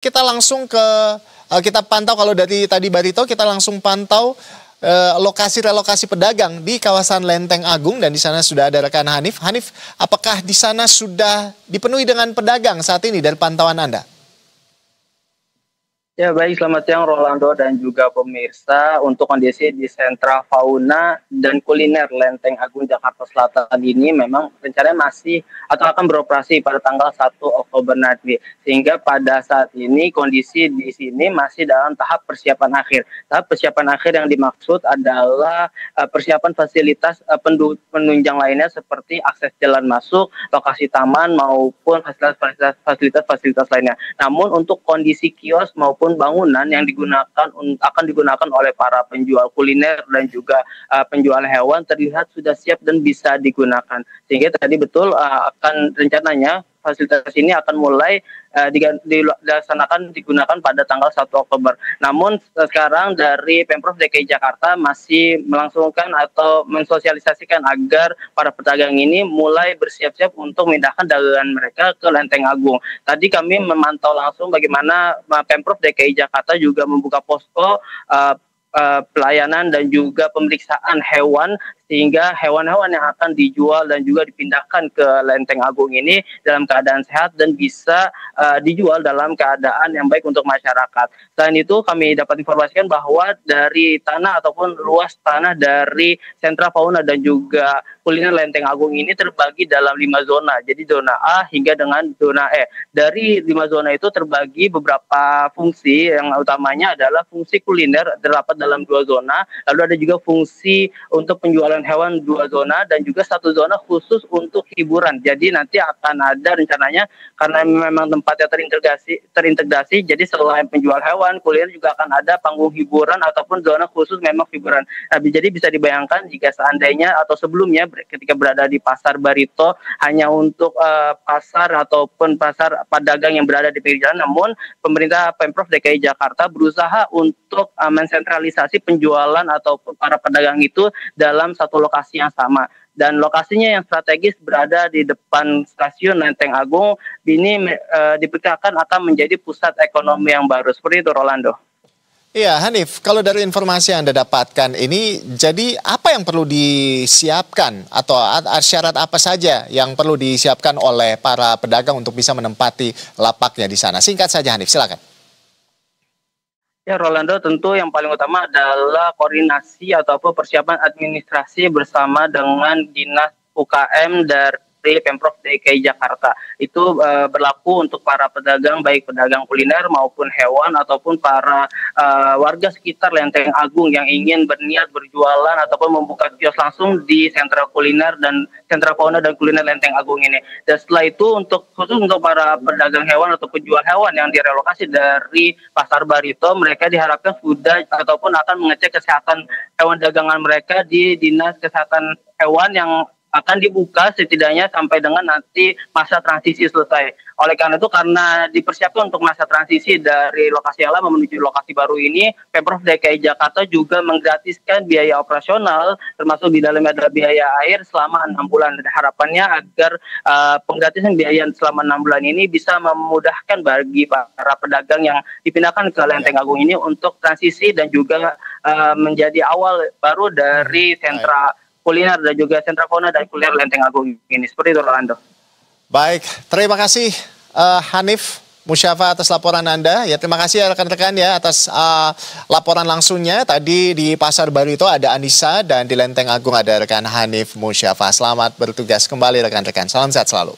Kita langsung ke kita pantau kalau dari tadi Barito kita langsung pantau lokasi relokasi pedagang di kawasan Lenteng Agung dan di sana sudah ada rekan Hanif. Hanif, apakah di sana sudah dipenuhi dengan pedagang saat ini dari pantauan Anda? Ya baik, selamat siang Rolando dan juga pemirsa. Untuk kondisi di sentra fauna dan kuliner Lenteng Agung Jakarta Selatan ini memang rencananya masih atau akan beroperasi pada tanggal 1 Oktober nanti. Sehingga pada saat ini kondisi di sini masih dalam tahap persiapan akhir. Tahap persiapan akhir yang dimaksud adalah persiapan fasilitas penunjang lainnya seperti akses jalan masuk, lokasi taman maupun fasilitas lainnya. Namun untuk kondisi kios maupun bangunan yang akan digunakan oleh para penjual kuliner dan juga penjual hewan terlihat sudah siap dan bisa digunakan. Sehingga tadi betul akan rencananya fasilitas ini akan mulai digunakan pada tanggal 1 Oktober. Namun sekarang dari Pemprov DKI Jakarta masih melangsungkan atau mensosialisasikan agar para pedagang ini mulai bersiap-siap untuk memindahkan dagangan mereka ke Lenteng Agung. Tadi kami memantau langsung bagaimana Pemprov DKI Jakarta juga membuka posko pelayanan dan juga pemeriksaan hewan sehingga hewan-hewan yang akan dijual dan juga dipindahkan ke Lenteng Agung ini dalam keadaan sehat dan bisa dijual dalam keadaan yang baik untuk masyarakat. Selain itu kami dapat informasikan bahwa dari tanah ataupun luas tanah dari sentra fauna dan juga kuliner Lenteng Agung ini terbagi dalam 5 zona. Jadi zona A hingga dengan zona E. Dari 5 zona itu terbagi beberapa fungsi, yang utamanya adalah fungsi kuliner terdapat dalam 2 zona, lalu ada juga fungsi untuk penjualan hewan 2 zona dan juga 1 zona khusus untuk hiburan. Jadi nanti akan ada rencananya karena memang tempatnya terintegrasi, jadi selain penjual hewan, kuliner juga akan ada panggung hiburan ataupun zona khusus memang hiburan. Nah, jadi bisa dibayangkan jika seandainya atau sebelumnya ketika berada di Pasar Barito hanya untuk pasar ataupun pasar pedagang yang berada di pinggir jalan, namun pemerintah Pemprov DKI Jakarta berusaha untuk mensentralisasi penjualan atau para pedagang itu dalam satu lokasi yang sama. Dan lokasinya yang strategis berada di depan stasiun Lenteng Agung ini diperkirakan akan menjadi pusat ekonomi yang baru. Seperti itu, Rolando. Iya, Hanif, kalau dari informasi yang Anda dapatkan ini, jadi apa yang perlu disiapkan atau syarat apa saja yang perlu disiapkan oleh para pedagang untuk bisa menempati lapaknya di sana? Singkat saja, Hanif, silakan. Ya, Rolando, tentu yang paling utama adalah koordinasi ataupun persiapan administrasi bersama dengan Dinas UKM dari Pemprov DKI Jakarta. Itu berlaku untuk para pedagang, baik pedagang kuliner maupun hewan ataupun para warga sekitar Lenteng Agung yang ingin berniat berjualan ataupun membuka kios langsung di sentra kuliner dan sentra fauna dan kuliner Lenteng Agung ini. Dan setelah itu khusus untuk para pedagang hewan atau penjual hewan yang direlokasi dari Pasar Barito, mereka diharapkan sudah ataupun akan mengecek kesehatan hewan dagangan mereka di Dinas Kesehatan Hewan yang akan dibuka setidaknya sampai dengan nanti masa transisi selesai. Oleh karena itu, karena dipersiapkan untuk masa transisi dari lokasi yang lama menuju lokasi baru ini, Pemprov DKI Jakarta juga menggratiskan biaya operasional, termasuk di dalamnya adalah biaya air selama 6 bulan. Dan harapannya agar penggratisan biaya selama 6 bulan ini bisa memudahkan bagi para pedagang yang dipindahkan ke Lenteng Agung ini untuk transisi dan juga menjadi awal baru dari sentra kuliner dan juga sentra fauna dan kuliner Lenteng Agung ini. Seperti itu, Rolando. Baik, terima kasih Hanif Musyafa atas laporan Anda. Ya, terima kasih rekan-rekan ya atas laporan langsungnya. Tadi di Pasar Barito ada Anissa dan di Lenteng Agung ada rekan Hanif Musyafa. Selamat bertugas kembali rekan-rekan. Salam sehat selalu.